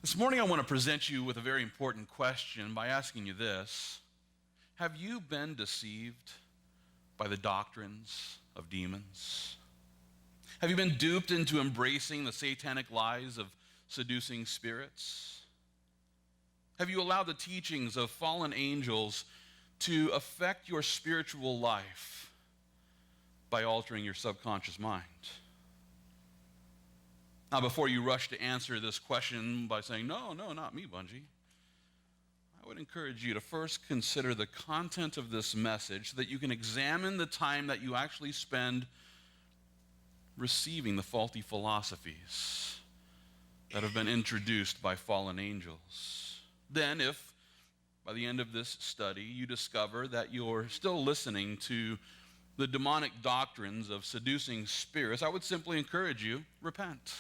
This morning I want to present you with a very important question by asking you this. Have you been deceived by the doctrines of demons? Have you been duped into embracing the satanic lies of seducing spirits? Have you allowed the teachings of fallen angels to affect your spiritual life by altering your subconscious mind? Now, before you rush to answer this question by saying, no, not me, Bunjee, I would encourage you to first consider the content of this message so that you can examine the time that you actually spend receiving the faulty philosophies that have been introduced by fallen angels. Then, if by the end of this study you discover that you're still listening to the demonic doctrines of seducing spirits, I would simply encourage you, repent.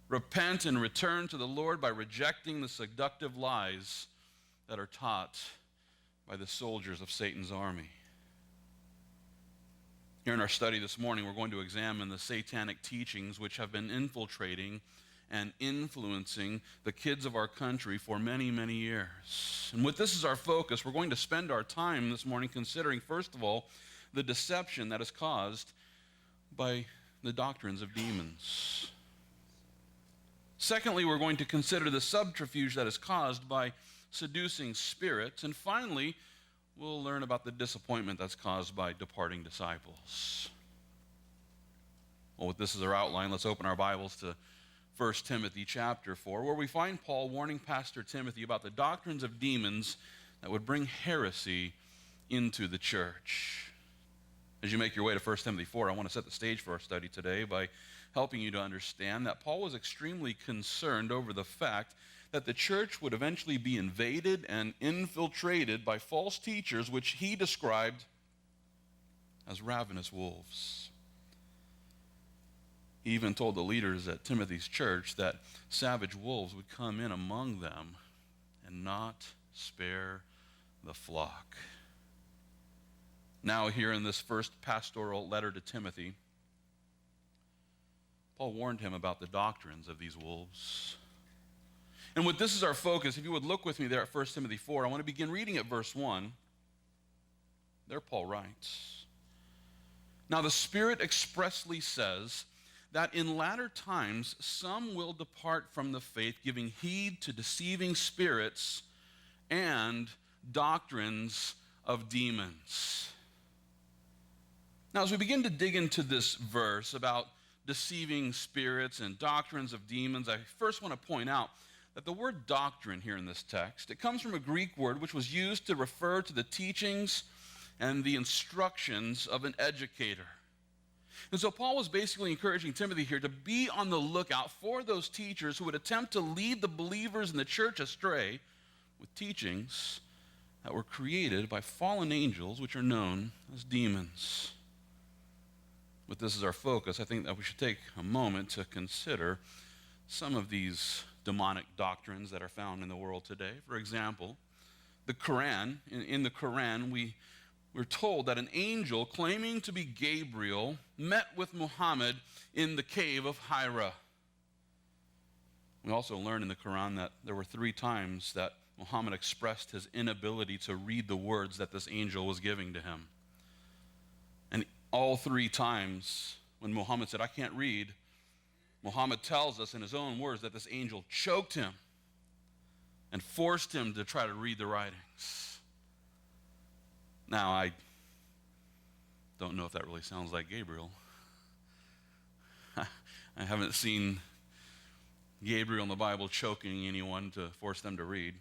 Repent and return to the Lord by rejecting the seductive lies that are taught by the soldiers of Satan's army. Here in our study this morning, we're going to examine the satanic teachings which have been infiltrating and influencing the kids of our country for many, many years. And with this as our focus, we're going to spend our time this morning considering, first of all, the deception that is caused by the doctrines of demons. Secondly, we're going to consider the subterfuge that is caused by seducing spirits. And finally, we'll learn about the disappointment that's caused by departing disciples. Well, with this as our outline, let's open our Bibles to 1 Timothy chapter 4, where we find Paul warning Pastor Timothy about the doctrines of demons that would bring heresy into the church. As you make your way to 1 Timothy 4, I want to set the stage for our study today by helping you to understand that Paul was extremely concerned over the fact that the church would eventually be invaded and infiltrated by false teachers, which he described as ravenous wolves. He even told the leaders at Timothy's church that savage wolves would come in among them and not spare the flock. Now, here in this first pastoral letter to Timothy, Paul warned him about the doctrines of these wolves. And with this as our focus, if you would look with me there at 1 Timothy 4, I want to begin reading at verse 1. There Paul writes, "Now the Spirit expressly says that in latter times some will depart from the faith, giving heed to deceiving spirits and doctrines of demons." Now, as we begin to dig into this verse about deceiving spirits and doctrines of demons, I first want to point out that the word doctrine here in this text, it comes from a Greek word which was used to refer to the teachings and the instructions of an educator. And so Paul was basically encouraging Timothy here to be on the lookout for those teachers who would attempt to lead the believers in the church astray with teachings that were created by fallen angels, which are known as demons. With this as our focus, I think that we should take a moment to consider some of these demonic doctrines that are found in the world today. For example, the Quran. In the Quran, we're told that an angel claiming to be Gabriel met with Muhammad in the cave of Hira. We also learn in the Quran that there were 3 times that Muhammad expressed his inability to read the words that this angel was giving to him. And all 3 times when Muhammad said, "I can't read," Muhammad tells us in his own words that this angel choked him and forced him to try to read the writings. Now, I don't know if that really sounds like Gabriel. I haven't seen Gabriel in the Bible choking anyone to force them to read.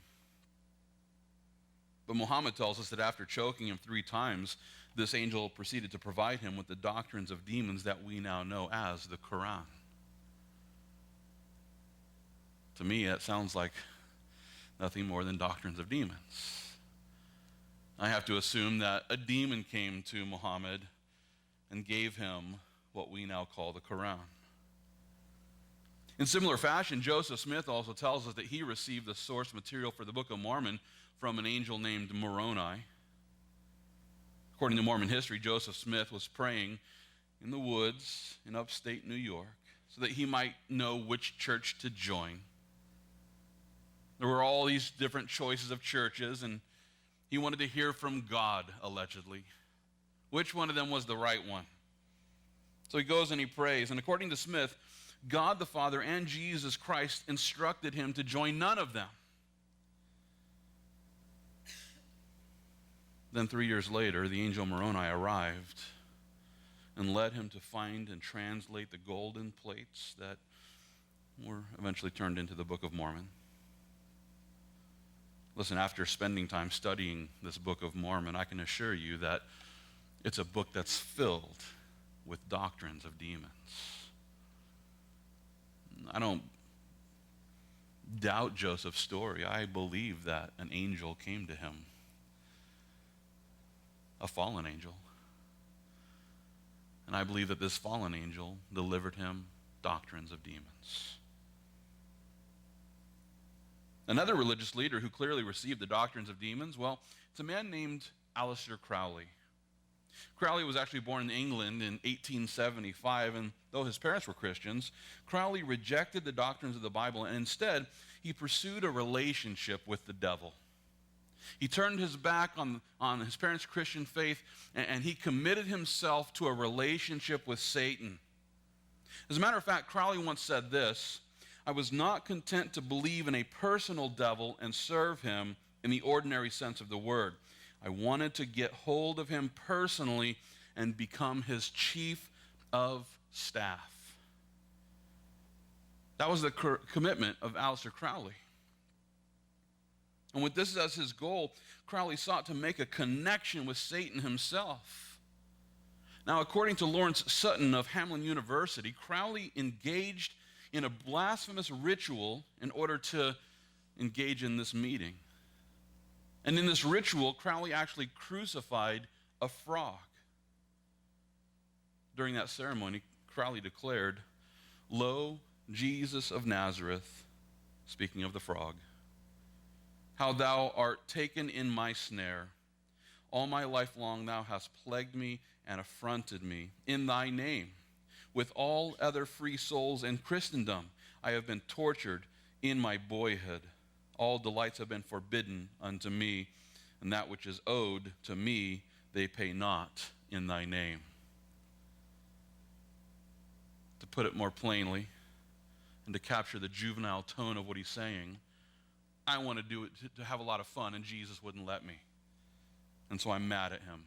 But Muhammad tells us that after choking him 3 times, this angel proceeded to provide him with the doctrines of demons that we now know as the Quran. To me, that sounds like nothing more than doctrines of demons. I have to assume that a demon came to Muhammad and gave him what we now call the Quran. In similar fashion, Joseph Smith also tells us that he received the source material for the Book of Mormon from an angel named Moroni. According to Mormon history, Joseph Smith was praying in the woods in upstate New York so that he might know which church to join. There were all these different choices of churches, and he wanted to hear from God, allegedly. Which one of them was the right one? So he goes and he prays. And according to Smith, God the Father and Jesus Christ instructed him to join none of them. Then 3 years later, the angel Moroni arrived and led him to find and translate the golden plates that were eventually turned into the Book of Mormon. Listen, after spending time studying this Book of Mormon, I can assure you that it's a book that's filled with doctrines of demons. I don't doubt Joseph's story. I believe that an angel came to him, a fallen angel. And I believe that this fallen angel delivered him doctrines of demons. Another religious leader who clearly received the doctrines of demons, well, it's a man named Aleister Crowley. Crowley was actually born in England in 1875, and though his parents were Christians, Crowley rejected the doctrines of the Bible, and instead, he pursued a relationship with the devil. He turned his back on his parents' Christian faith, and he committed himself to a relationship with Satan. As a matter of fact, Crowley once said this: "I was not content to believe in a personal devil and serve him in the ordinary sense of the word. I wanted to get hold of him personally and become his chief of staff." That was the commitment of Aleister Crowley. And with this as his goal, Crowley sought to make a connection with Satan himself. Now, according to Lawrence Sutton of Hamline University, Crowley engaged in a blasphemous ritual in order to engage in this meeting. And in this ritual, Crowley actually crucified a frog. During that ceremony, Crowley declared, "Lo, Jesus of Nazareth," speaking of the frog, "how thou art taken in my snare. All my life long thou hast plagued me and affronted me. In thy name, with all other free souls in Christendom, I have been tortured in my boyhood. All delights have been forbidden unto me, and that which is owed to me they pay not in thy name." To put it more plainly, and to capture the juvenile tone of what he's saying, I want to do it to have a lot of fun, and Jesus wouldn't let me. And so I'm mad at him.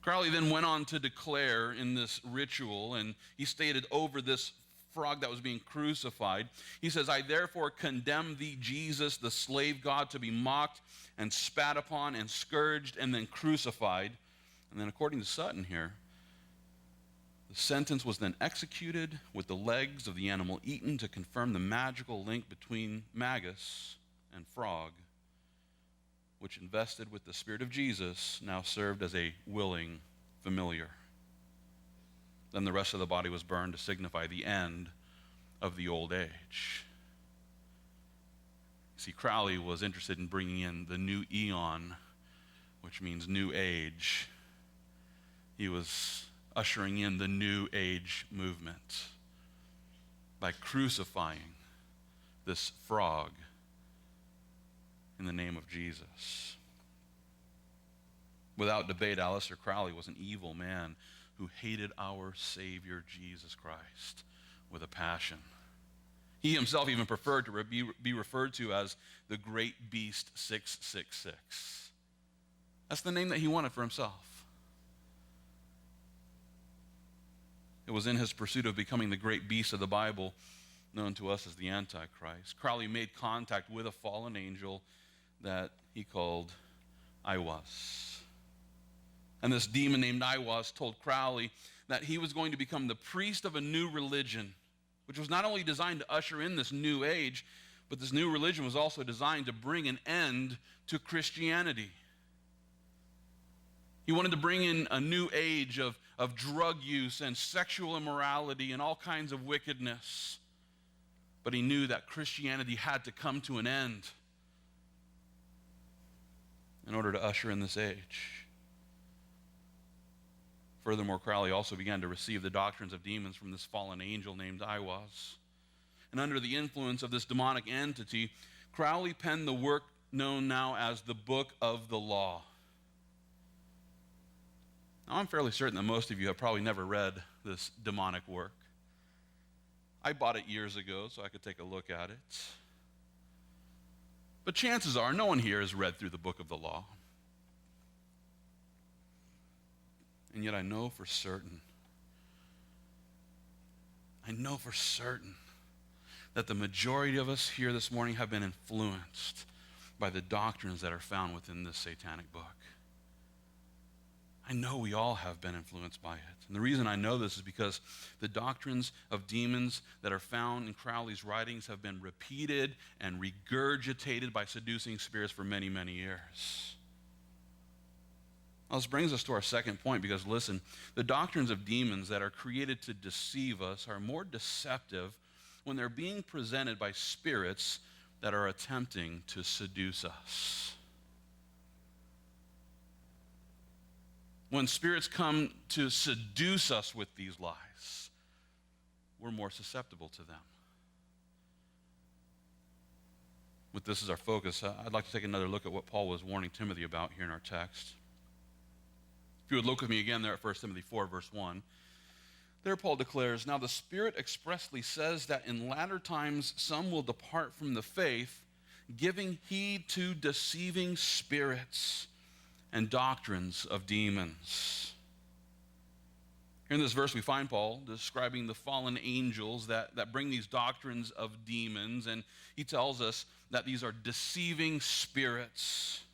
Crowley then went on to declare in this ritual, and he stated over this frog that was being crucified, he says, "I therefore condemn thee, Jesus, the slave God, to be mocked and spat upon and scourged and then crucified." And then according to Sutton here, the sentence was then executed with the legs of the animal eaten to confirm the magical link between Magus and frog, which, invested with the Spirit of Jesus, now served as a willing familiar. Then the rest of the body was burned to signify the end of the old age. See, Crowley was interested in bringing in the new eon, which means new age. He was ushering in the New Age movement by crucifying this frog in the name of Jesus. Without debate, Aleister Crowley was an evil man who hated our Savior Jesus Christ with a passion. He himself even preferred to be referred to as the Great Beast 666. That's the name that he wanted for himself. It was in his pursuit of becoming the great beast of the Bible, known to us as the Antichrist, Crowley made contact with a fallen angel that he called Aiwass. And this demon named Aiwass told Crowley that he was going to become the priest of a new religion, which was not only designed to usher in this new age, but this new religion was also designed to bring an end to Christianity. He wanted to bring in a new age of drug use and sexual immorality and all kinds of wickedness. But he knew that Christianity had to come to an end in order to usher in this age. Furthermore, Crowley also began to receive the doctrines of demons from this fallen angel named Aiwass. and under the influence of this demonic entity, Crowley penned the work known now as the Book of the Law. Now, I'm fairly certain that most of you have probably never read this demonic work. I bought it years ago so I could take a look at it. But chances are no one here has read through the Book of the Law. And yet I know for certain that the majority of us here this morning have been influenced by the doctrines that are found within this satanic book. I know we all have been influenced by it. And the reason I know this is because the doctrines of demons that are found in Crowley's writings have been repeated and regurgitated by seducing spirits for many, many years. Well, this brings us to our second point, because listen, the doctrines of demons that are created to deceive us are more deceptive when they're being presented by spirits that are attempting to seduce us. When spirits come to seduce us with these lies, we're more susceptible to them. With this as our focus, I'd like to take another look at what Paul was warning Timothy about here in our text. If you would look with me again there at 1 Timothy 4, verse 1. There Paul declares, "Now the Spirit expressly says that in latter times some will depart from the faith, giving heed to deceiving spirits and doctrines of demons." Here in this verse we find Paul describing the fallen angels that bring these doctrines of demons, and he tells us that these are deceiving spirits.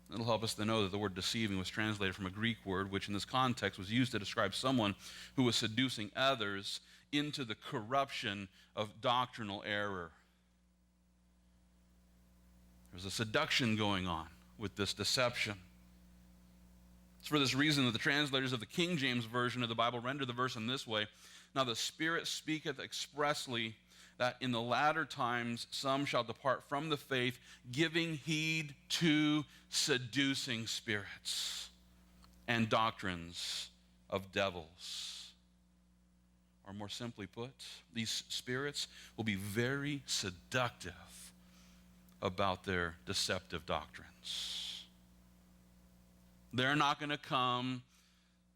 It'll help us to know that the word deceiving was translated from a Greek word, which in this context was used to describe someone who was seducing others into the corruption of doctrinal error. There's a seduction going on with this deception. It's for this reason that the translators of the King James Version of the Bible render the verse in this way: "Now the Spirit speaketh expressly that in the latter times some shall depart from the faith, giving heed to seducing spirits and doctrines of devils." Or more simply put, these spirits will be very seductive about their deceptive doctrines. They're not going to come,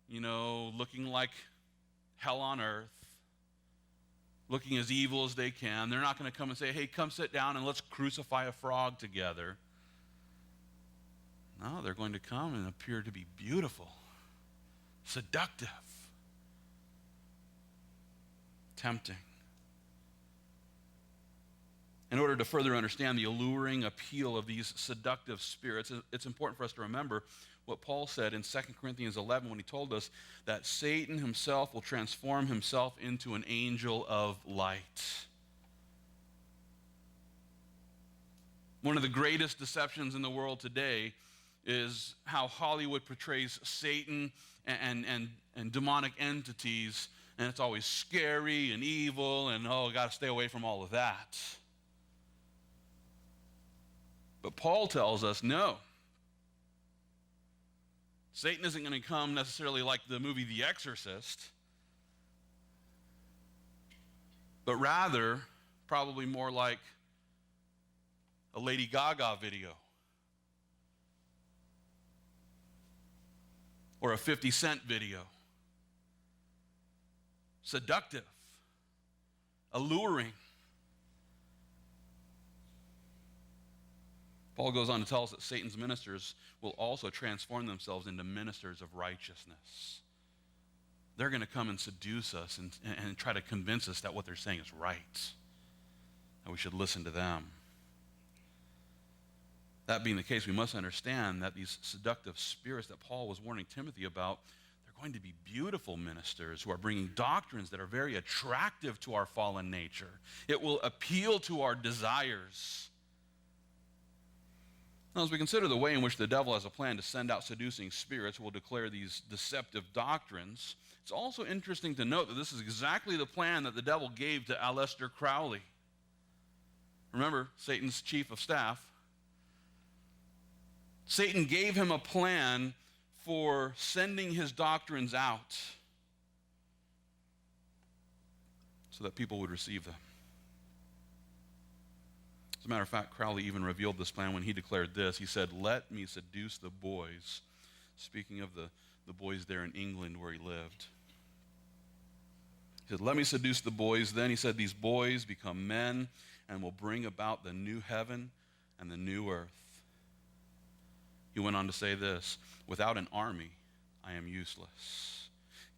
looking like hell on earth, looking as evil as they can. They're not going to come and say, "Hey, come sit down and let's crucify a frog together." No, they're going to come and appear to be beautiful, seductive, tempting. In order to further understand the alluring appeal of these seductive spirits, it's important for us to remember what Paul said in 2 Corinthians 11 when he told us that Satan himself will transform himself into an angel of light. One of the greatest deceptions in the world today is how Hollywood portrays Satan and demonic entities, and it's always scary and evil, and got to stay away from all of that. But Paul tells us, no. Satan isn't going to come necessarily like the movie The Exorcist, but rather probably more like a Lady Gaga video or a 50 Cent video. Seductive, alluring. Paul goes on to tell us that Satan's ministers will also transform themselves into ministers of righteousness. They're going to come and seduce us and try to convince us that what they're saying is right, that we should listen to them. That being the case, we must understand that these seductive spirits that Paul was warning Timothy about, they're going to be beautiful ministers who are bringing doctrines that are very attractive to our fallen nature. It will appeal to our desires. Now, as we consider the way in which the devil has a plan to send out seducing spirits who will declare these deceptive doctrines, it's also interesting to note that this is exactly the plan that the devil gave to Aleister Crowley. Remember, Satan's chief of staff. Satan gave him a plan for sending his doctrines out so that people would receive them. As a matter of fact, Crowley even revealed this plan when he declared this. He said, "Let me seduce the boys," speaking of the boys there in England where he lived. He said, "Let me seduce the boys." Then he said, "These boys become men and will bring about the new heaven and the new earth." He went on to say this, "Without an army, I am useless.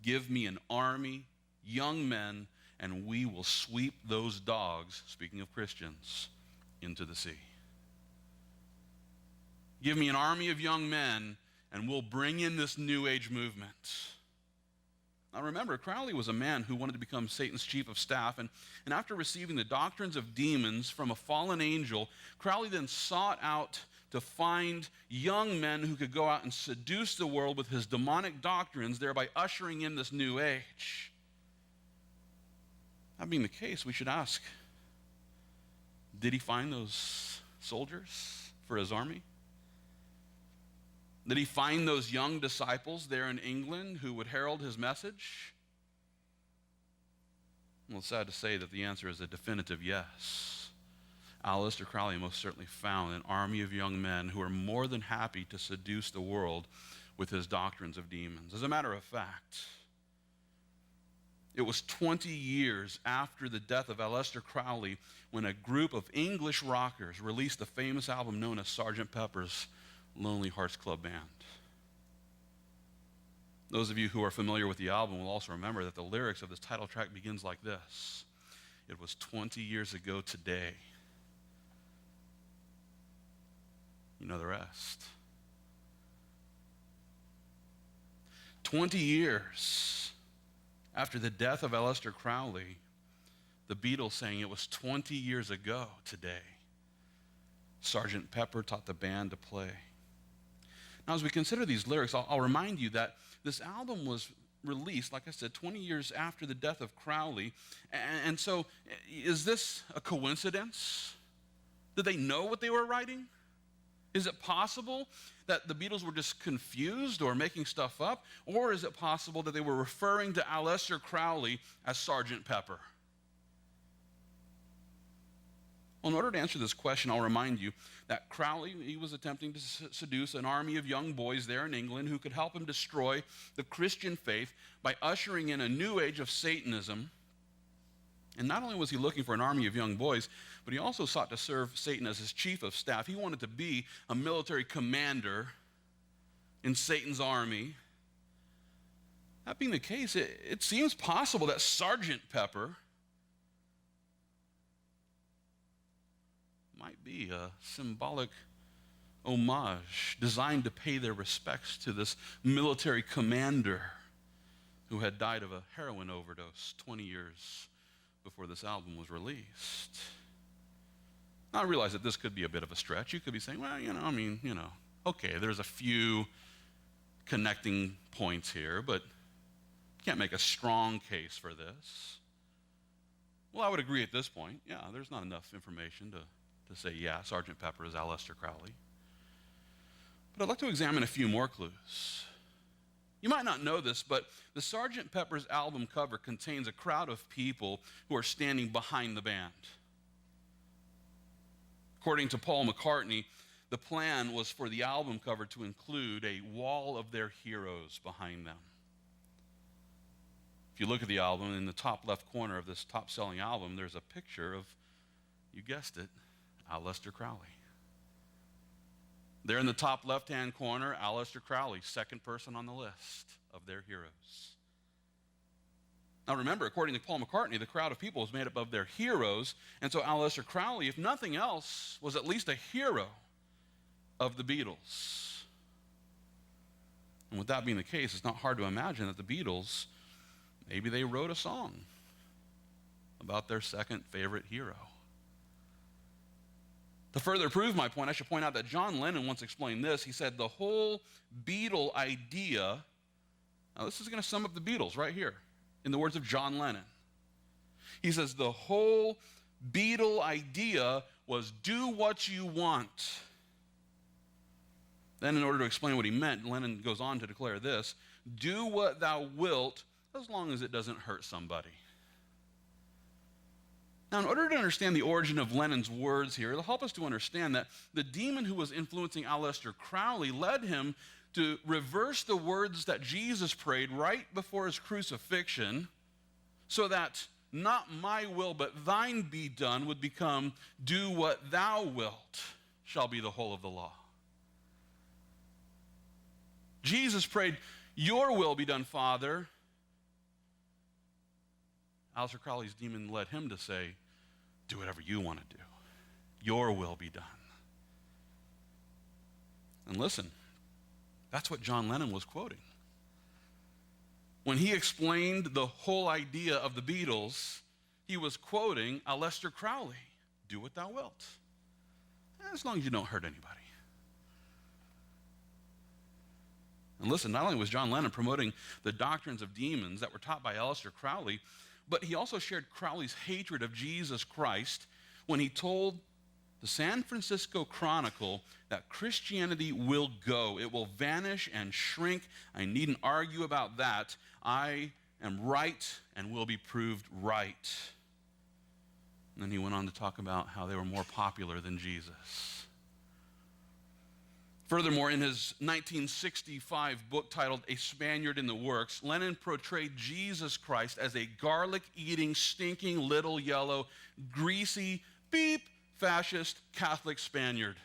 Give me an army, young men, and we will sweep those dogs," speaking of Christians, "into the sea." Give me an army of young men, and we'll bring in this New Age movement. Now remember, Crowley was a man who wanted to become Satan's chief of staff, and after receiving the doctrines of demons from a fallen angel, Crowley then sought out to find young men who could go out and seduce the world with his demonic doctrines, thereby ushering in this new age. That being the case, we should ask, did he find those soldiers for his army? Did he find those young disciples there in England who would herald his message? Well, it's sad to say that the answer is a definitive yes. Aleister Crowley most certainly found an army of young men who were more than happy to seduce the world with his doctrines of demons. As a matter of fact, it was 20 years after the death of Aleister Crowley when a group of English rockers released the famous album known as Sgt. Pepper's Lonely Hearts Club Band. Those of you who are familiar with the album will also remember that the lyrics of this title track begins like this: "It was 20 years ago today." You know the rest. 20 years after the death of Aleister Crowley, the Beatles sang, "It was 20 years ago today Sgt. Pepper taught the band to play." Now, as we consider these lyrics, I'll remind you that this album was released, like I said, 20 years after the death of Crowley. And so, is this a coincidence? Did they know what they were writing? Is it possible that the Beatles were just confused or making stuff up? Or is it possible that they were referring to Aleister Crowley as Sgt. Pepper? Well, in order to answer this question, I'll remind you that Crowley, he was attempting to seduce an army of young boys there in England who could help him destroy the Christian faith by ushering in a new age of Satanism. And not only was he looking for an army of young boys, but he also sought to serve Satan as his chief of staff. He wanted to be a military commander in Satan's army. That being the case, it seems possible that Sgt. Pepper might be a symbolic homage designed to pay their respects to this military commander who had died of a heroin overdose 20 years before this album was released. Now, I realize that this could be a bit of a stretch. You could be saying, well, okay, there's a few connecting points here, but you can't make a strong case for this. Well, I would agree at this point. Yeah, there's not enough information to say, yeah, Sgt. Pepper is Aleister Crowley. But I'd like to examine a few more clues. You might not know this, but the Sgt. Pepper's album cover contains a crowd of people who are standing behind the band. According to Paul McCartney, the plan was for the album cover to include a wall of their heroes behind them. If you look at the album, in the top left corner of this top-selling album, there's a picture of, you guessed it, Aleister Crowley. There in the top left-hand corner, Aleister Crowley, second person on the list of their heroes. Now remember, according to Paul McCartney, the crowd of people was made up of their heroes, and so Aleister Crowley, if nothing else, was at least a hero of the Beatles. And with that being the case, it's not hard to imagine that the Beatles, maybe they wrote a song about their second favorite hero. To further prove my point, I should point out that John Lennon once explained this. He said, the whole Beatle idea, now this is going to sum up the Beatles right here, in the words of John Lennon. He says, the whole Beatle idea was do what you want. Then in order to explain what he meant, Lennon goes on to declare this: do what thou wilt, as long as it doesn't hurt somebody. Now, in order to understand the origin of Lennon's words here, it'll help us to understand that the demon who was influencing Aleister Crowley led him to reverse the words that Jesus prayed right before his crucifixion, so that not my will but thine be done would become do what thou wilt shall be the whole of the law. Jesus prayed, your will be done, Father. Aleister Crowley's demon led him to say, do whatever you want to do. Your will be done. And listen, that's what John Lennon was quoting. When he explained the whole idea of the Beatles, he was quoting Aleister Crowley, do what thou wilt, as long as you don't hurt anybody. And listen, not only was John Lennon promoting the doctrines of demons that were taught by Aleister Crowley, but he also shared Crowley's hatred of Jesus Christ when he told the San Francisco Chronicle that Christianity will go. It will vanish and shrink. I needn't argue about that. I am right and will be proved right. And then he went on to talk about how they were more popular than Jesus. Furthermore, in his 1965 book titled A Spaniard in the Works, Lennon portrayed Jesus Christ as a garlic-eating, stinking, little yellow, greasy, beep, fascist Catholic Spaniard.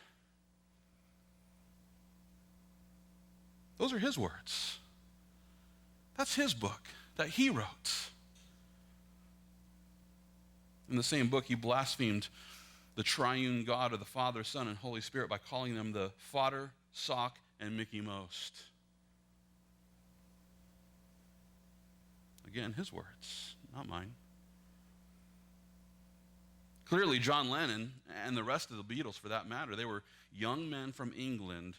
Those are his words. That's his book that he wrote. In the same book, he blasphemed the triune God of the Father, Son, and Holy Spirit by calling them the fodder, sock, and Mickey Most. Again, his words, not mine. Clearly, John Lennon, and the rest of the Beatles for that matter, they were young men from England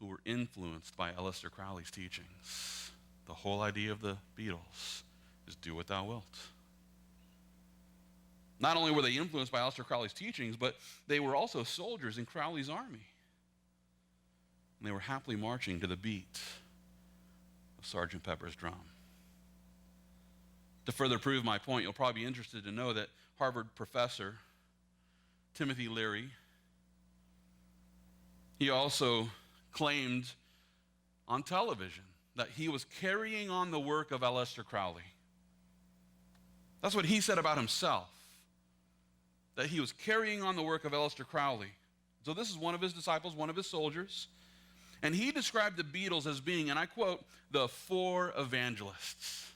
who were influenced by Aleister Crowley's teachings. The whole idea of the Beatles is do what thou wilt. Not only were they influenced by Aleister Crowley's teachings, but they were also soldiers in Crowley's army. And they were happily marching to the beat of Sergeant Pepper's drum. To further prove my point, you'll probably be interested to know that Harvard professor Timothy Leary, he also claimed on television that he was carrying on the work of Aleister Crowley. That's what he said about himself, that he was carrying on the work of Aleister Crowley. So this is one of his disciples, one of his soldiers, and he described the Beatles as being, and I quote, the four evangelists,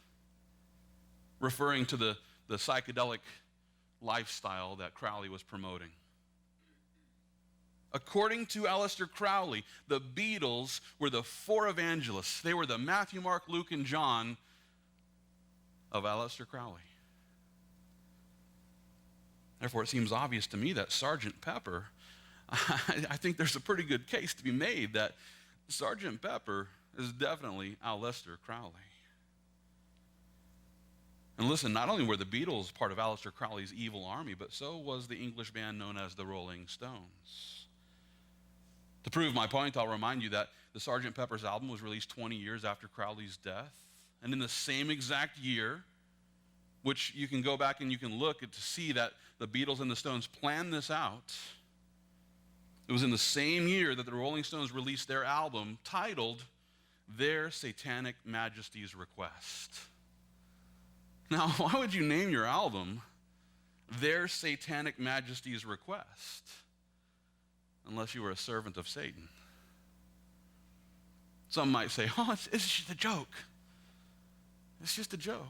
referring to the psychedelic lifestyle that Crowley was promoting. According to Aleister Crowley, the Beatles were the four evangelists. They were the Matthew, Mark, Luke, and John of Aleister Crowley. Therefore, it seems obvious to me that Sergeant Pepper, I think there's a pretty good case to be made that Sergeant Pepper is definitely Aleister Crowley. And listen, not only were the Beatles part of Aleister Crowley's evil army, but so was the English band known as the Rolling Stones. To prove my point, I'll remind you that the Sgt. Pepper's album was released 20 years after Crowley's death. And in the same exact year, which you can go back and you can look to see that the Beatles and the Stones planned this out, it was in the same year that the Rolling Stones released their album titled Their Satanic Majesty's Request. Now, why would you name your album Their Satanic Majesty's Request unless you were a servant of Satan? Some might say, oh, it's just a joke. It's just a joke.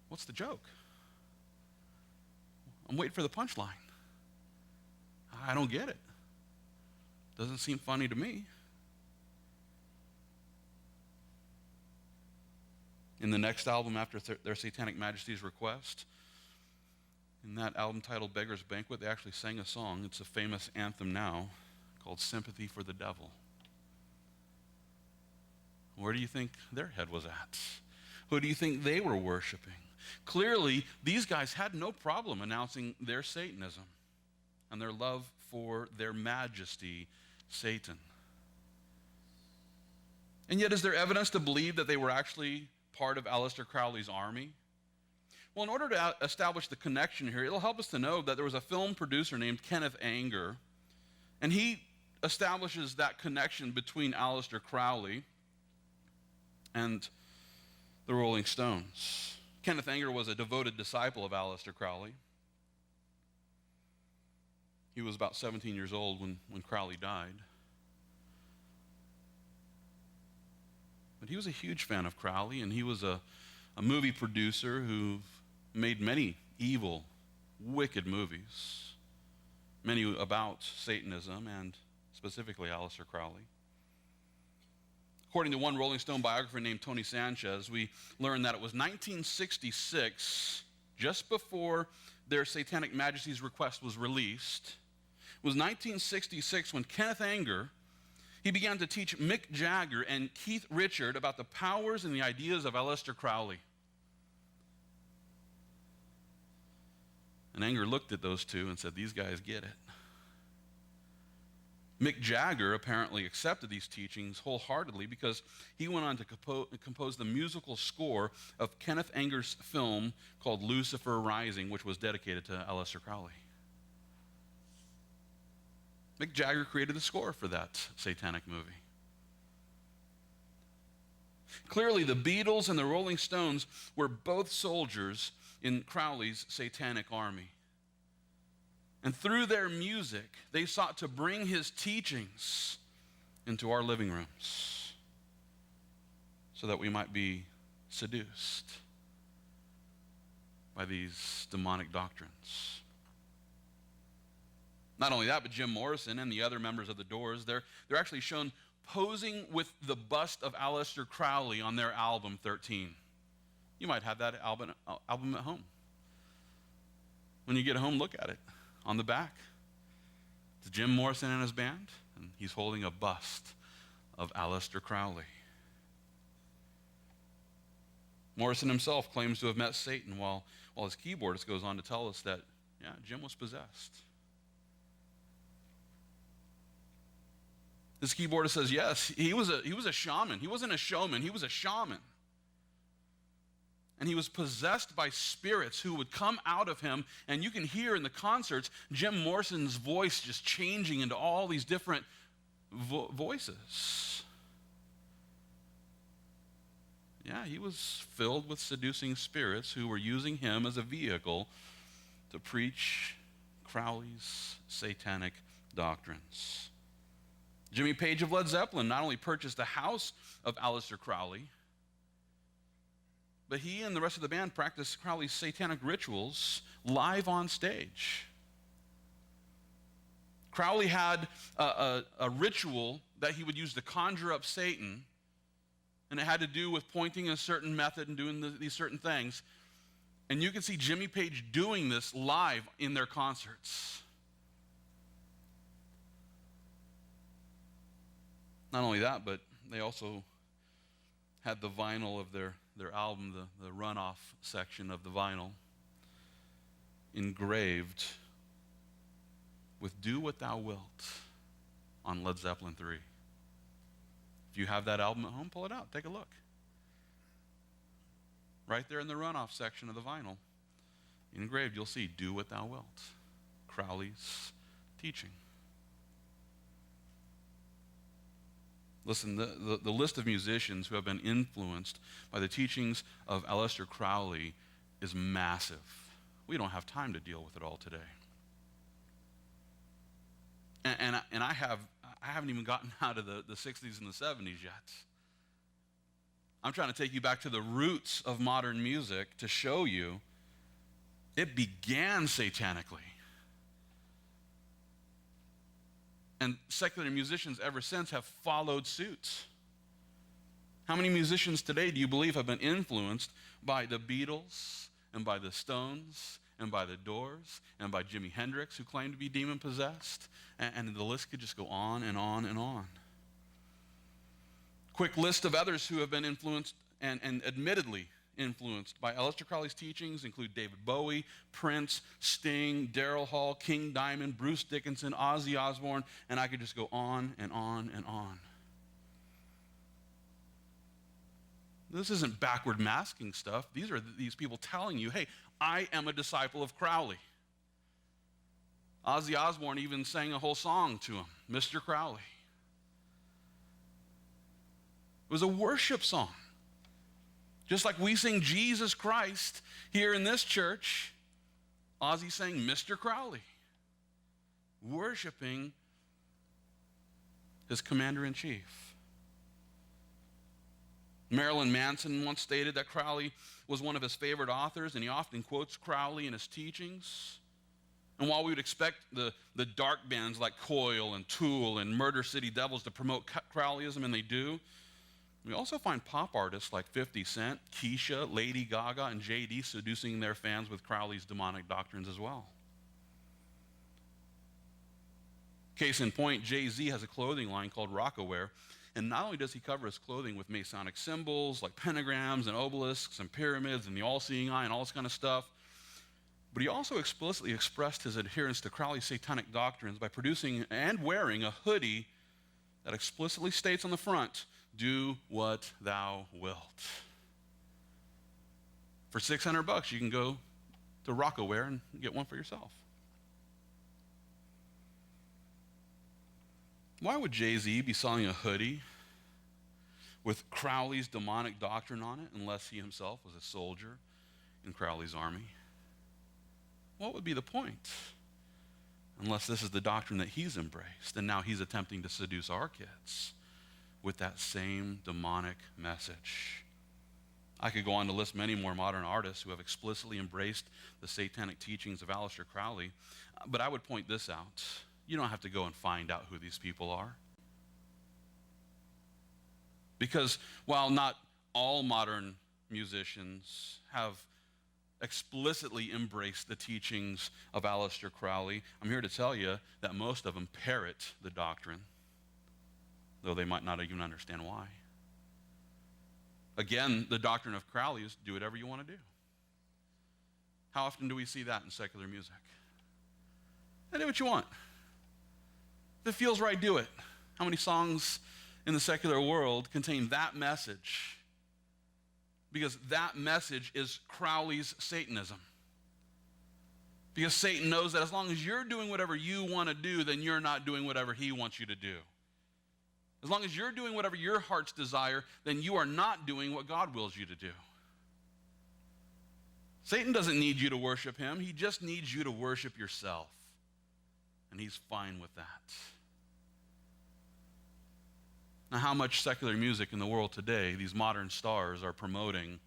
What's the joke? I'm waiting for the punchline. I don't get it. Doesn't seem funny to me. In the next album after Their Satanic Majesty's Request, in that album titled Beggar's Banquet, they actually sang a song. It's a famous anthem now called Sympathy for the Devil. Where do you think their head was at? Who do you think they were worshiping? Clearly, these guys had no problem announcing their Satanism and their love for their majesty, Satan. And yet, is there evidence to believe that they were actually part of Aleister Crowley's army? Well, in order to establish the connection here, it'll help us to know that there was a film producer named Kenneth Anger, and he establishes that connection between Aleister Crowley and the Rolling Stones. Kenneth Anger was a devoted disciple of Aleister Crowley. He was about 17 years old when Crowley died. But he was a huge fan of Crowley, and he was a movie producer who made many evil, wicked movies, many about Satanism and specifically Aleister Crowley. According to one Rolling Stone biographer named Tony Sanchez, we learned that it was 1966, just before their Satanic Majesty's Request was released. It was 1966 when Kenneth Anger, he began to teach Mick Jagger and Keith Richard about the powers and the ideas of Aleister Crowley. And Anger looked at those two and said, "These guys get it." Mick Jagger apparently accepted these teachings wholeheartedly because he went on to compose the musical score of Kenneth Anger's film called Lucifer Rising, which was dedicated to Aleister Crowley. Mick Jagger created the score for that satanic movie. Clearly, the Beatles and the Rolling Stones were both soldiers in Crowley's satanic army. And through their music, they sought to bring his teachings into our living rooms so that we might be seduced by these demonic doctrines. Not only that, but Jim Morrison and the other members of the Doors, they're actually shown posing with the bust of Aleister Crowley on their album 13. You might have that album at home. When you get home, look at it. On the back, it's Jim Morrison and his band, and he's holding a bust of Aleister Crowley. Morrison himself claims to have met Satan, while his keyboardist goes on to tell us that, yeah, Jim was possessed. This keyboardist says, yes, he was a shaman. He wasn't a showman, he was a shaman. And he was possessed by spirits who would come out of him, and you can hear in the concerts Jim Morrison's voice just changing into all these different voices. Yeah, he was filled with seducing spirits who were using him as a vehicle to preach Crowley's satanic doctrines. Jimmy Page of Led Zeppelin not only purchased the house of Aleister Crowley, but he and the rest of the band practiced Crowley's satanic rituals live on stage. Crowley had a ritual that he would use to conjure up Satan, and it had to do with pointing a certain method and doing these certain things. And you can see Jimmy Page doing this live in their concerts. Not only that, but they also had the vinyl of their album, the runoff section of the vinyl, engraved with "Do What Thou Wilt" on Led Zeppelin 3. If you have that album at home, pull it out, take a look. Right there in the runoff section of the vinyl, engraved, you'll see "Do What Thou Wilt," Crowley's teaching. Listen, the list of musicians who have been influenced by the teachings of Aleister Crowley is massive. We don't have time to deal with it all today. And I haven't even gotten out of the 60s and the 70s yet. I'm trying to take you back to the roots of modern music to show you it began satanically. And secular musicians ever since have followed suit. How many musicians today do you believe have been influenced by the Beatles and by the Stones and by the Doors and by Jimi Hendrix, who claimed to be demon-possessed? And the list could just go on and on and on. Quick list of others who have been influenced and admittedly influenced by Aleister Crowley's teachings include David Bowie, Prince, Sting, Daryl Hall, King Diamond, Bruce Dickinson, Ozzy Osbourne, and I could just go on and on and on. This isn't backward masking stuff. These are these people telling you, hey, I am a disciple of Crowley. Ozzy Osbourne even sang a whole song to him, Mr. Crowley. It was a worship song. Just like we sing Jesus Christ here in this church, Ozzy sang Mr. Crowley, worshiping his commander-in-chief. Marilyn Manson once stated that Crowley was one of his favorite authors, and he often quotes Crowley in his teachings. And while we would expect the dark bands like Coil and Tool and Murder City Devils to promote Crowleyism, and they do, we also find pop artists like 50 Cent, Keisha, Lady Gaga, and Jay-Z seducing their fans with Crowley's demonic doctrines as well. Case in point, Jay-Z has a clothing line called Rockaware, and not only does he cover his clothing with Masonic symbols like pentagrams and obelisks and pyramids and the all-seeing eye and all this kind of stuff, but he also explicitly expressed his adherence to Crowley's satanic doctrines by producing and wearing a hoodie that explicitly states on the front, "Do what thou wilt." For $600, you can go to Rockaware and get one for yourself. Why would Jay-Z be selling a hoodie with Crowley's demonic doctrine on it unless he himself was a soldier in Crowley's army? What would be the point? Unless this is the doctrine that he's embraced, and now he's attempting to seduce our kids with that same demonic message. I could go on to list many more modern artists who have explicitly embraced the satanic teachings of Aleister Crowley, but I would point this out. You don't have to go and find out who these people are. Because while not all modern musicians have explicitly embraced the teachings of Aleister Crowley, I'm here to tell you that most of them parrot the doctrine, though they might not even understand why. Again, the doctrine of Crowley is do whatever you want to do. How often do we see that in secular music? Do what you want. If it feels right, do it. How many songs in the secular world contain that message? Because that message is Crowley's Satanism. Because Satan knows that as long as you're doing whatever you want to do, then you're not doing whatever he wants you to do. As long as you're doing whatever your heart's desire, then you are not doing what God wills you to do. Satan doesn't need you to worship him. He just needs you to worship yourself. And he's fine with that. Now, how much secular music in the world today, these modern stars are promoting,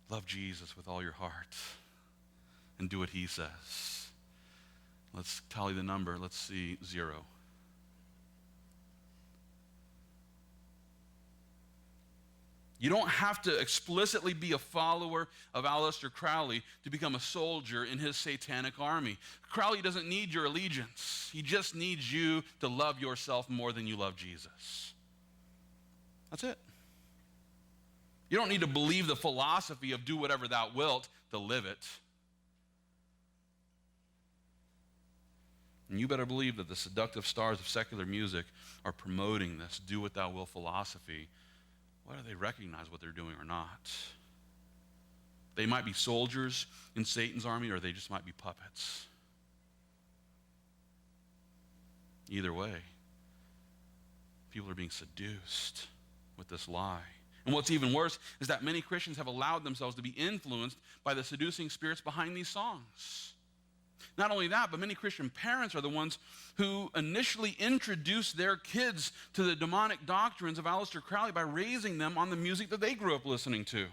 love Jesus with all your heart and do what he says. Let's tally the number. Let's see, 0. You don't have to explicitly be a follower of Aleister Crowley to become a soldier in his satanic army. Crowley doesn't need your allegiance. He just needs you to love yourself more than you love Jesus. That's it. You don't need to believe the philosophy of do whatever thou wilt to live it. And you better believe that the seductive stars of secular music are promoting this do what thou wilt philosophy, whether they recognize what they're doing or not. They might be soldiers in Satan's army, or they just might be puppets. Either way, people are being seduced with this lie. And what's even worse is that many Christians have allowed themselves to be influenced by the seducing spirits behind these songs. Not only that, but many Christian parents are the ones who initially introduced their kids to the demonic doctrines of Aleister Crowley by raising them on the music that they grew up listening to.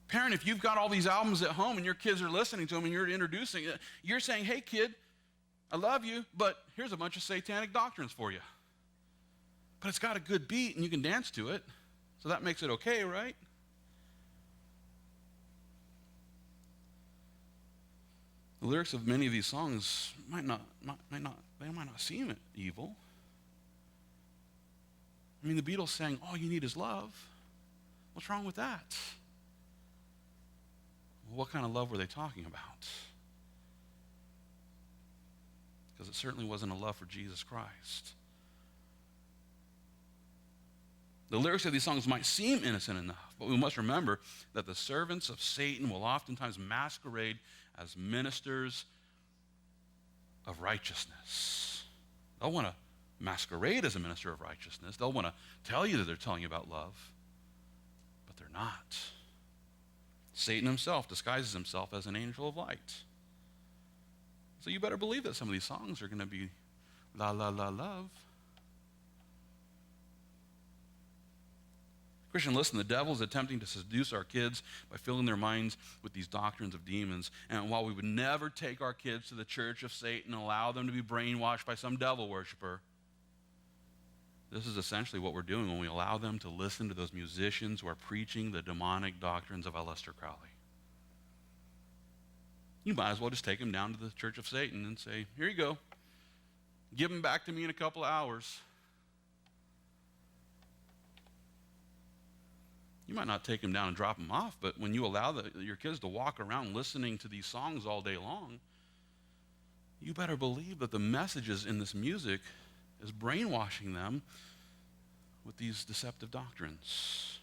Parent, if you've got all these albums at home and your kids are listening to them and you're introducing it, you're saying, hey kid, I love you, but here's a bunch of satanic doctrines for you. But it's got a good beat and you can dance to it, so that makes it okay, right? The lyrics of many of these songs might not seem evil. I mean, the Beatles sang, all you need is love. What's wrong with that? Well, what kind of love were they talking about? Because it certainly wasn't a love for Jesus Christ. The lyrics of these songs might seem innocent enough, but we must remember that the servants of Satan will oftentimes masquerade as ministers of righteousness. They'll want to masquerade as a minister of righteousness. They'll want to tell you that they're telling you about love, but they're not. Satan himself disguises himself as an angel of light. So you better believe that some of these songs are going to be la, la, la, love. Christian, listen, the devil is attempting to seduce our kids by filling their minds with these doctrines of demons. And while we would never take our kids to the church of Satan and allow them to be brainwashed by some devil worshiper, this is essentially what we're doing when we allow them to listen to those musicians who are preaching the demonic doctrines of Aleister Crowley. You might as well just take them down to the church of Satan and say, here you go. Give them back to me in a couple of hours. You might not take them down and drop them off, but when you allow your kids to walk around listening to these songs all day long, you better believe that the messages in this music is brainwashing them with these deceptive doctrines.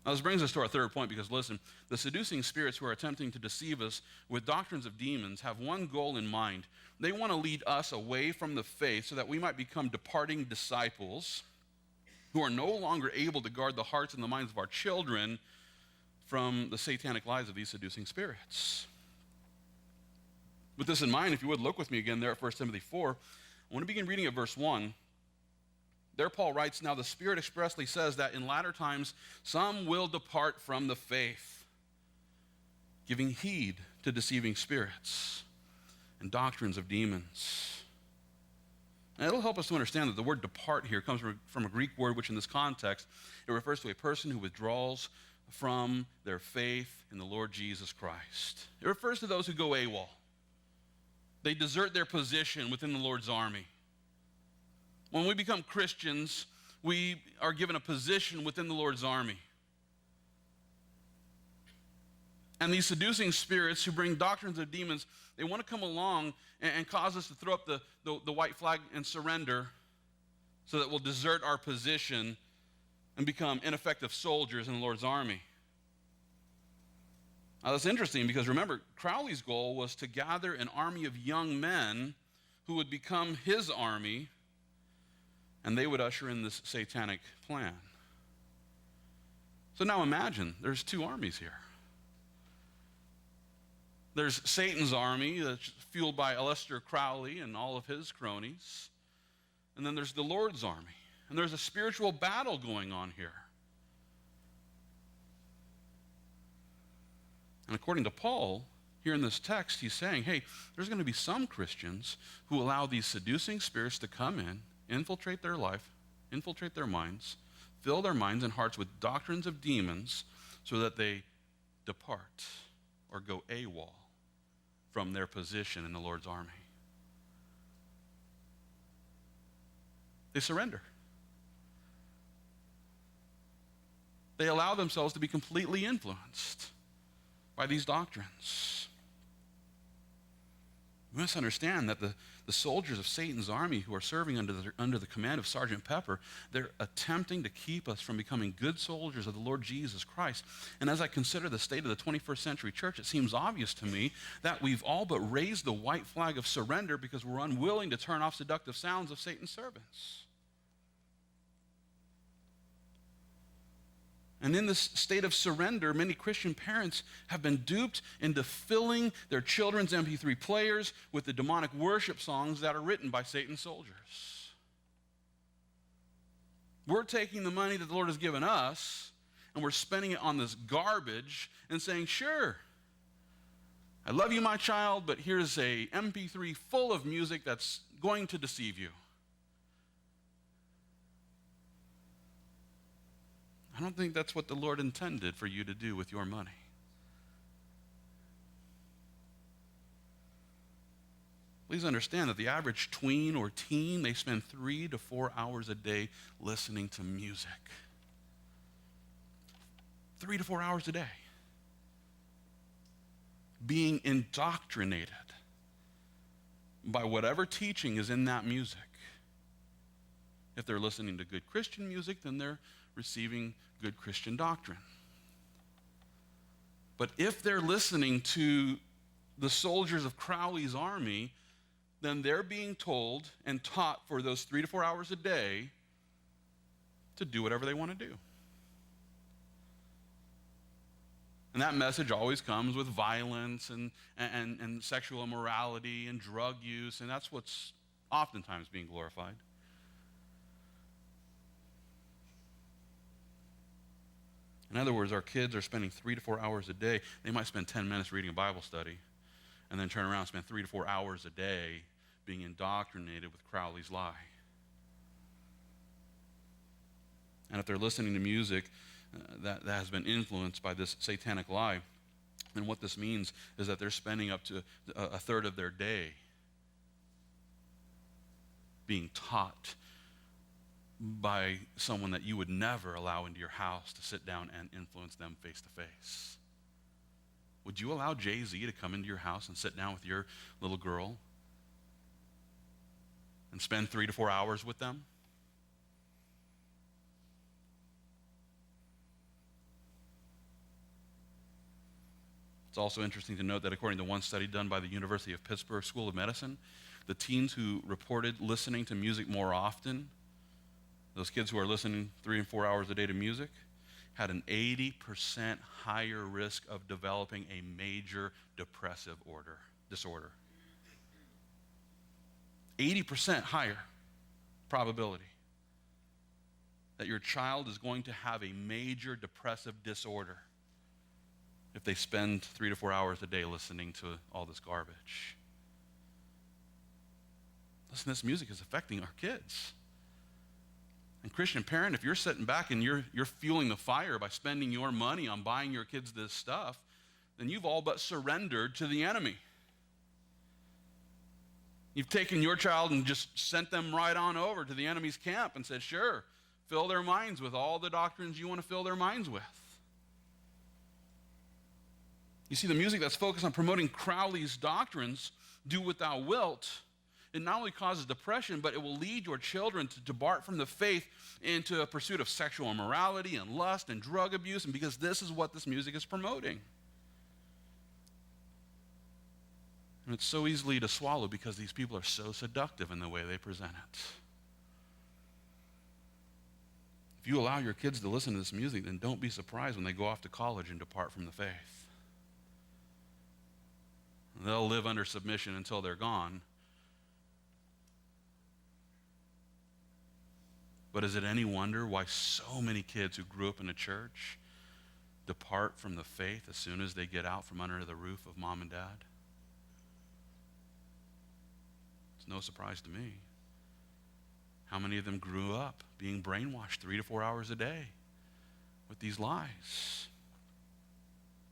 Now, this brings us to our third point because, listen, the seducing spirits who are attempting to deceive us with doctrines of demons have one goal in mind. They want to lead us away from the faith so that we might become departing disciples who are no longer able to guard the hearts and the minds of our children from the satanic lies of these seducing spirits. With this in mind, if you would look with me again there at 1 Timothy 4, I want to begin reading at verse 1. There Paul writes, now the Spirit expressly says that in latter times some will depart from the faith, giving heed to deceiving spirits and doctrines of demons. And it'll help us to understand that the word depart here comes from a Greek word which in this context, it refers to a person who withdraws from their faith in the Lord Jesus Christ. It refers to those who go AWOL. They desert their position within the Lord's army. When we become Christians, we are given a position within the Lord's army. And these seducing spirits who bring doctrines of demons, they want to come along and cause us to throw up the white flag and surrender so that we'll desert our position and become ineffective soldiers in the Lord's army. Now, that's interesting because remember, Crowley's goal was to gather an army of young men who would become his army, and they would usher in this satanic plan. So now imagine, there's two armies here. There's Satan's army that's fueled by Aleister Crowley and all of his cronies. And then there's the Lord's army. And there's a spiritual battle going on here. And according to Paul, here in this text, he's saying, hey, there's going to be some Christians who allow these seducing spirits to come in, infiltrate their life, infiltrate their minds, fill their minds and hearts with doctrines of demons so that they depart or go AWOL from their position in the Lord's army. They surrender. They allow themselves to be completely influenced by these doctrines. We must understand that the soldiers of Satan's army who are serving under the command of Sergeant Pepper, they're attempting to keep us from becoming good soldiers of the Lord Jesus Christ. And as I consider the state of the 21st century church, it seems obvious to me that we've all but raised the white flag of surrender because we're unwilling to turn off seductive sounds of Satan's servants. And in this state of surrender, many Christian parents have been duped into filling their children's MP3 players with the demonic worship songs that are written by Satan's soldiers. We're taking the money that the Lord has given us and we're spending it on this garbage and saying, sure, I love you, my child, but here's a MP3 full of music that's going to deceive you. I don't think that's what the Lord intended for you to do with your money. Please understand that the average tween or teen, they spend 3 to 4 hours a day listening to music. 3 to 4 hours a day. Being indoctrinated by whatever teaching is in that music. If they're listening to good Christian music, then they're receiving good Christian doctrine. But if they're listening to the soldiers of Crowley's army, then they're being told and taught for those 3 to 4 hours a day to do whatever they want to do. And that message always comes with violence and sexual immorality and drug use, and that's what's oftentimes being glorified. In other words, our kids are spending 3 to 4 hours a day. They might spend 10 minutes reading a Bible study and then turn around and spend 3 to 4 hours a day being indoctrinated with Crowley's lie. And if they're listening to music that has been influenced by this satanic lie, then what this means is that they're spending up to a third of their day being taught by someone that you would never allow into your house to sit down and influence them face to face. Would you allow Jay-Z to come into your house and sit down with your little girl and spend 3 to 4 hours with them? It's also interesting to note that according to one study done by the University of Pittsburgh School of Medicine, the teens who reported listening to music more often, those kids who are listening 3 and 4 hours a day to music, had an 80% higher risk of developing a major depressive disorder. 80% higher probability that your child is going to have a major depressive disorder if they spend 3 to 4 hours a day listening to all this garbage. Listen, this music is affecting our kids. And Christian parent, if you're sitting back and you're fueling the fire by spending your money on buying your kids this stuff, then you've all but surrendered to the enemy. You've taken your child and just sent them right on over to the enemy's camp and said, sure, fill their minds with all the doctrines you want to fill their minds with. You see, the music that's focused on promoting Crowley's doctrines, do what thou wilt, it not only causes depression, but it will lead your children to depart from the faith into a pursuit of sexual immorality and lust and drug abuse, and because this is what this music is promoting. And it's so easily to swallow because these people are so seductive in the way they present it. If you allow your kids to listen to this music, then don't be surprised when they go off to college and depart from the faith. They'll live under submission until they're gone. But is it any wonder why so many kids who grew up in a church depart from the faith as soon as they get out from under the roof of mom and dad? It's no surprise to me. How many of them grew up being brainwashed 3 to 4 hours a day with these lies?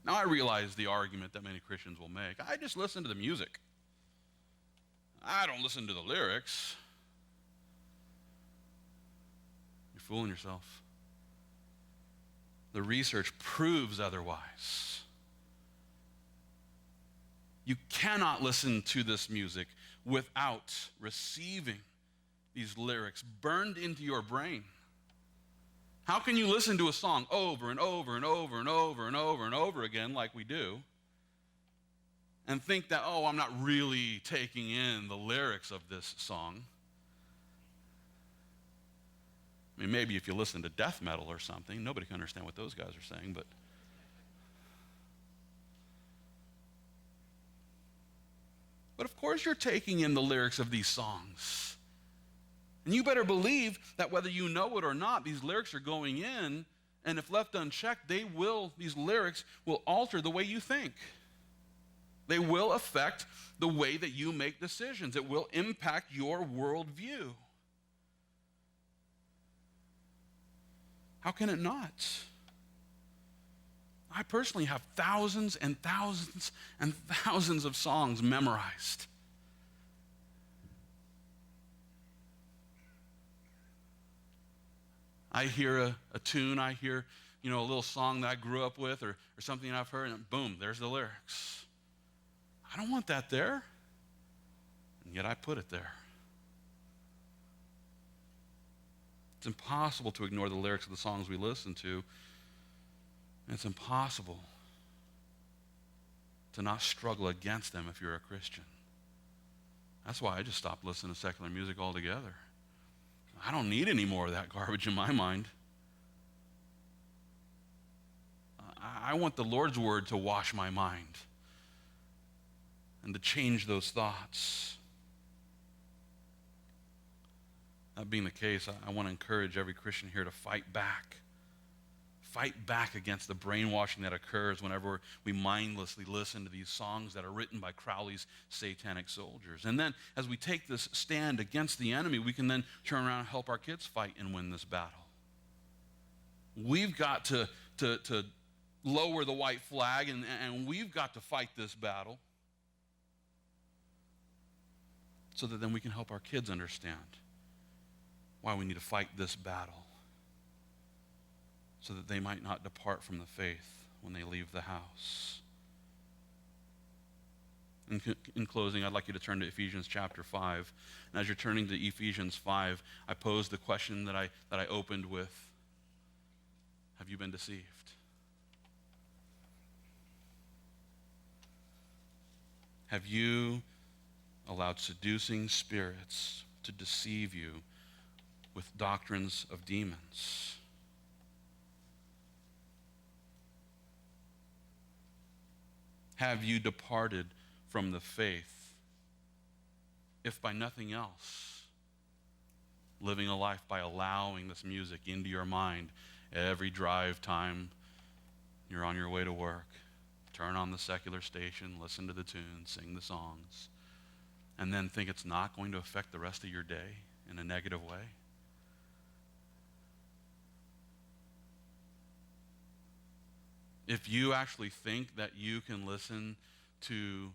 Now, I realize the argument that many Christians will make. I just listen to the music. I don't listen to the lyrics. You're fooling yourself. The research proves otherwise. You cannot listen to this music without receiving these lyrics burned into your brain. How can you listen to a song over and over and over and over and over and over again like we do and think that, oh, I'm not really taking in the lyrics of this song? I mean, maybe if you listen to death metal or something, nobody can understand what those guys are saying, but of course you're taking in the lyrics of these songs. And you better believe that whether you know it or not, these lyrics are going in, and if left unchecked, these lyrics will alter the way you think. They will affect the way that you make decisions. It will impact your worldview. How can it not? I personally have thousands and thousands and thousands of songs memorized. I hear a tune, I hear, a little song that I grew up with or something I've heard, and boom, there's the lyrics. I don't want that there, and yet I put it there. It's impossible to ignore the lyrics of the songs we listen to. And it's impossible to not struggle against them if you're a Christian. That's why I just stopped listening to secular music altogether. I don't need any more of that garbage in my mind. I want the Lord's word to wash my mind and to change those thoughts. That being the case, I want to encourage every Christian here to fight back. Fight back against the brainwashing that occurs whenever we mindlessly listen to these songs that are written by Crowley's satanic soldiers. And then as we take this stand against the enemy, we can then turn around and help our kids fight and win this battle. We've got to lower the white flag, and we've got to fight this battle so that then we can help our kids understand why we need to fight this battle, so that they might not depart from the faith when they leave the house. In closing, I'd like you to turn to Ephesians chapter 5. And as you're turning to Ephesians 5, I pose the question that I opened with. Have you been deceived? Have you allowed seducing spirits to deceive you with doctrines of demons? Have you departed from the faith, if by nothing else, living a life by allowing this music into your mind every drive time you're on your way to work? Turn on the secular station, listen to the tunes, sing the songs, and then think it's not going to affect the rest of your day in a negative way? If you actually think that you can listen to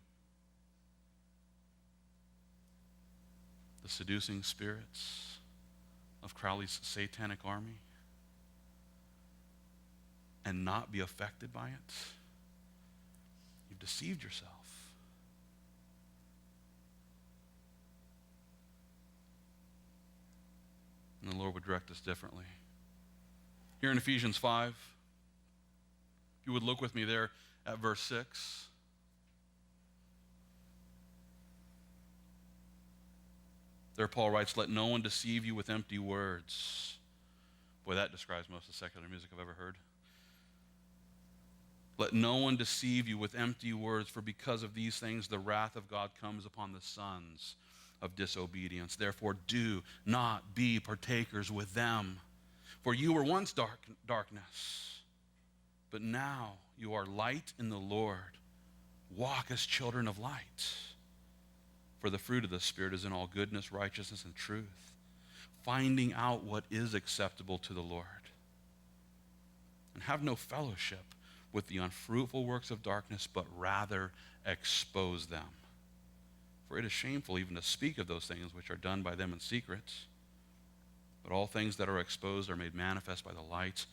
the seducing spirits of Crowley's satanic army and not be affected by it, you've deceived yourself. And the Lord would direct us differently. Here in Ephesians 5, you would look with me there at verse 6. There Paul writes, "Let no one deceive you with empty words." Boy, that describes most of the secular music I've ever heard. "Let no one deceive you with empty words, for because of these things the wrath of God comes upon the sons of disobedience. Therefore do not be partakers with them. For you were once darkness, but now you are light in the Lord. Walk as children of light. For the fruit of the Spirit is in all goodness, righteousness, and truth, finding out what is acceptable to the Lord. And have no fellowship with the unfruitful works of darkness, but rather expose them. For it is shameful even to speak of those things which are done by them in secret. But all things that are exposed are made manifest by the light,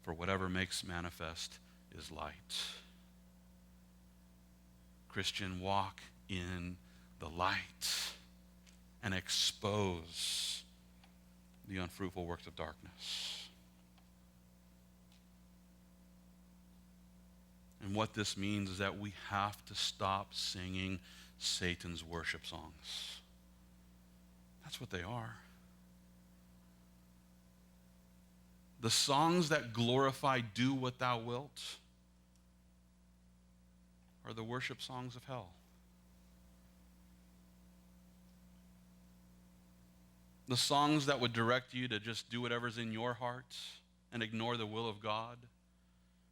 for whatever makes manifest is light." Christian, walk in the light and expose the unfruitful works of darkness. And what this means is that we have to stop singing Satan's worship songs. That's what they are. The songs that glorify "do what thou wilt" are the worship songs of hell. The songs that would direct you to just do whatever's in your heart and ignore the will of God.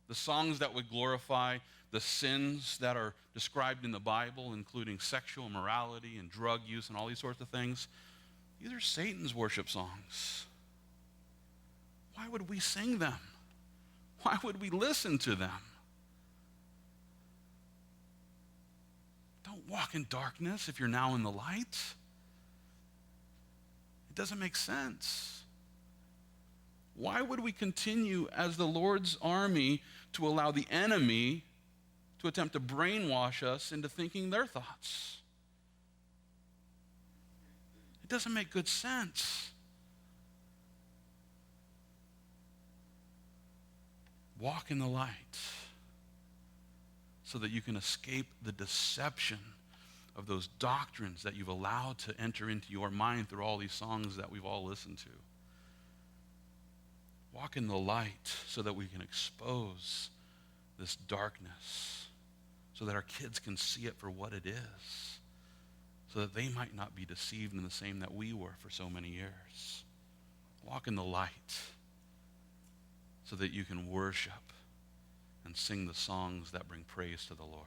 The songs that would glorify the sins that are described in the Bible, including sexual immorality and drug use and all these sorts of things. These are Satan's worship songs. Why would we sing them? Why would we listen to them? Don't walk in darkness if you're now in the light. It doesn't make sense. Why would we continue as the Lord's army to allow the enemy to attempt to brainwash us into thinking their thoughts? It doesn't make good sense. Walk in the light so that you can escape the deception of those doctrines that you've allowed to enter into your mind through all these songs that we've all listened to. Walk in the light so that we can expose this darkness, so that our kids can see it for what it is, so that they might not be deceived in the same that we were for so many years. Walk in the light so that you can worship and sing the songs that bring praise to the Lord.